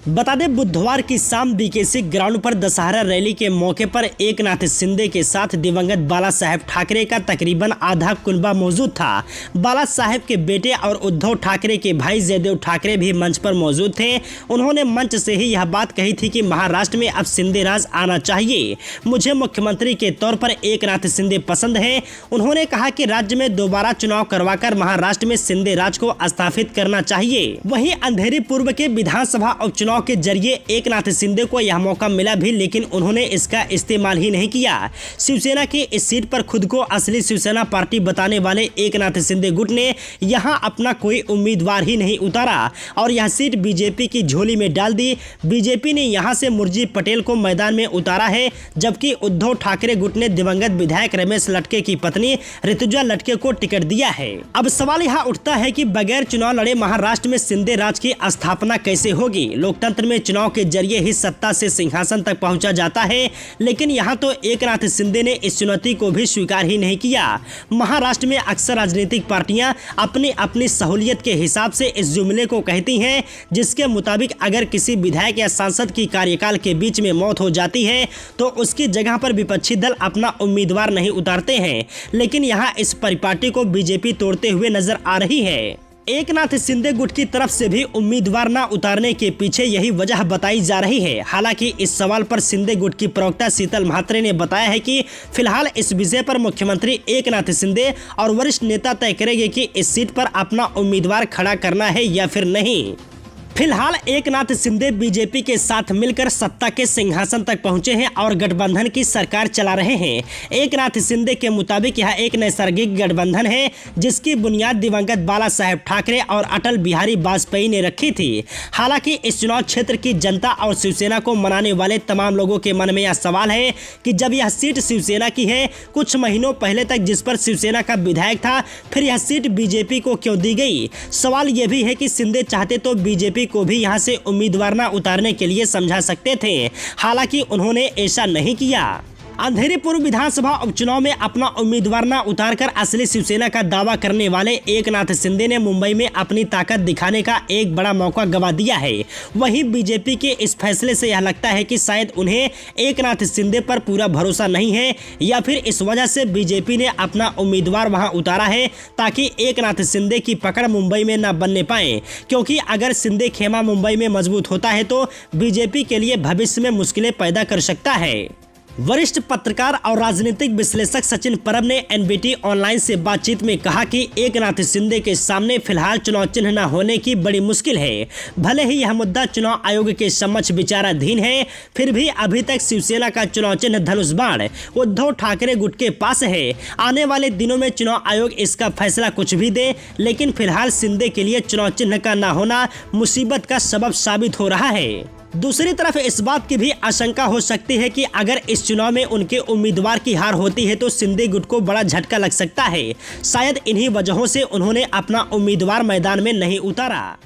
बता दें, बुधवार की शाम बीकेसी ग्राउंड पर दशहरा रैली के मौके पर एकनाथ शिंदे के साथ दिवंगत बाला साहेब ठाकरे का तकरीबन आधा कुनबा मौजूद था। बाला साहेब के बेटे और उद्धव ठाकरे के भाई जयदेव ठाकरे भी मंच पर मौजूद थे। उन्होंने मंच से ही यह बात कही थी कि महाराष्ट्र में अब शिंदे राज आना चाहिए। मुझे मुख्यमंत्री के तौर पर एकनाथ शिंदे पसंद है। उन्होंने कहा कि राज्य में दोबारा चुनाव करवाकर महाराष्ट्र में शिंदे राज को स्थापित करना चाहिए। वहीं अंधेरी पूर्व के विधानसभा उपचुनाव के जरिए एकनाथ शिंदे को यह मौका मिला भी, लेकिन उन्होंने इसका इस्तेमाल ही नहीं किया। शिवसेना की इस सीट पर खुद को असली शिवसेना पार्टी बताने वाले एकनाथ शिंदे गुट ने यहां अपना कोई उम्मीदवार ही नहीं उतारा और यह सीट बीजेपी की झोली में डाल दी। बीजेपी ने यहां से मुरजी पटेल को मैदान में उतारा है, जबकि उद्धव ठाकरे गुट ने दिवंगत विधायक रमेश लटके की पत्नी ऋतुजा लटके को टिकट दिया है। अब सवाल यह उठता है कि बगैर चुनाव लड़े महाराष्ट्र में शिंदे राज की स्थापना कैसे होगी। लोकतंत्र में चुनाव के जरिए ही सत्ता से सिंहासन तक पहुंचा जाता है, लेकिन यहां तो एकनाथ शिंदे ने इस चुनौती को भी स्वीकार ही नहीं किया। महाराष्ट्र में अक्सर राजनीतिक पार्टियां अपनी अपनी सहूलियत के हिसाब से इस जुमले को कहती हैं, जिसके मुताबिक अगर किसी विधायक या सांसद की कार्यकाल के बीच में मौत हो जाती है तो उसकी जगह पर विपक्षी दल अपना उम्मीदवार नहीं उतारते हैं। लेकिन यहाँ इस परिपाटी को बीजेपी तोड़ते हुए नजर आ रही है। एकनाथ शिंदे गुट की तरफ से भी उम्मीदवार न उतारने के पीछे यही वजह बताई जा रही है। हालांकि इस सवाल पर शिंदे गुट की प्रवक्ता शीतल म्हात्रे ने बताया है कि फिलहाल इस विषय पर मुख्यमंत्री एकनाथ शिंदे और वरिष्ठ नेता तय करेंगे कि इस सीट पर अपना उम्मीदवार खड़ा करना है या फिर नहीं। फिलहाल एकनाथ शिंदे बीजेपी के साथ मिलकर सत्ता के सिंहासन तक पहुंचे हैं और गठबंधन की सरकार चला रहे हैं। एकनाथ शिंदे के मुताबिक यह एक नैसर्गिक गठबंधन है, जिसकी बुनियाद दिवंगत बाला साहेब ठाकरे और अटल बिहारी वाजपेयी ने रखी थी। हालांकि इस चुनाव क्षेत्र की जनता और शिवसेना को मनाने वाले तमाम लोगों के मन में यह सवाल है कि जब यह सीट शिवसेना की है, कुछ महीनों पहले तक जिस पर शिवसेना का विधायक था, फिर यह सीट बीजेपी को क्यों दी गई। सवाल यह भी है कि शिंदे चाहते तो बीजेपी को भी यहां से उम्मीदवार न उतारने के लिए समझा सकते थे, हालांकि उन्होंने ऐसा नहीं किया। अंधेरी पूर्व विधानसभा उपचुनाव में अपना उम्मीदवार न उतारकर असली शिवसेना का दावा करने वाले एकनाथ शिंदे ने मुंबई में अपनी ताकत दिखाने का एक बड़ा मौका गंवा दिया है। वहीं बीजेपी के इस फैसले से यह लगता है कि शायद उन्हें एकनाथ शिंदे पर पूरा भरोसा नहीं है, या फिर इस वजह से बीजेपी ने अपना उम्मीदवार वहां उतारा है ताकि एकनाथ शिंदे की पकड़ मुंबई में न बनने पाए। क्योंकि अगर शिंदे खेमा मुंबई में मजबूत होता है तो बीजेपी के लिए भविष्य में मुश्किलें पैदा कर सकता है। वरिष्ठ पत्रकार और राजनीतिक विश्लेषक सचिन परब ने एनबीटी ऑनलाइन से बातचीत में कहा कि एकनाथ शिंदे के सामने फिलहाल चुनाव चिन्ह न होने की बड़ी मुश्किल है। भले ही यह मुद्दा चुनाव आयोग के समक्ष विचाराधीन है, फिर भी अभी तक शिवसेना का चुनाव चिन्ह धनुष बाण उद्धव ठाकरे गुट के पास है। आने वाले दिनों में चुनाव आयोग इसका फैसला कुछ भी दे, लेकिन फिलहाल शिंदे के लिए चुनाव चिन्ह का न होना मुसीबत का सबब साबित हो रहा है। दूसरी तरफ इस बात की भी आशंका हो सकती है कि अगर इस चुनाव में उनके उम्मीदवार की हार होती है तो शिंदे गुट को बड़ा झटका लग सकता है। शायद इन्हीं वजहों से उन्होंने अपना उम्मीदवार मैदान में नहीं उतारा।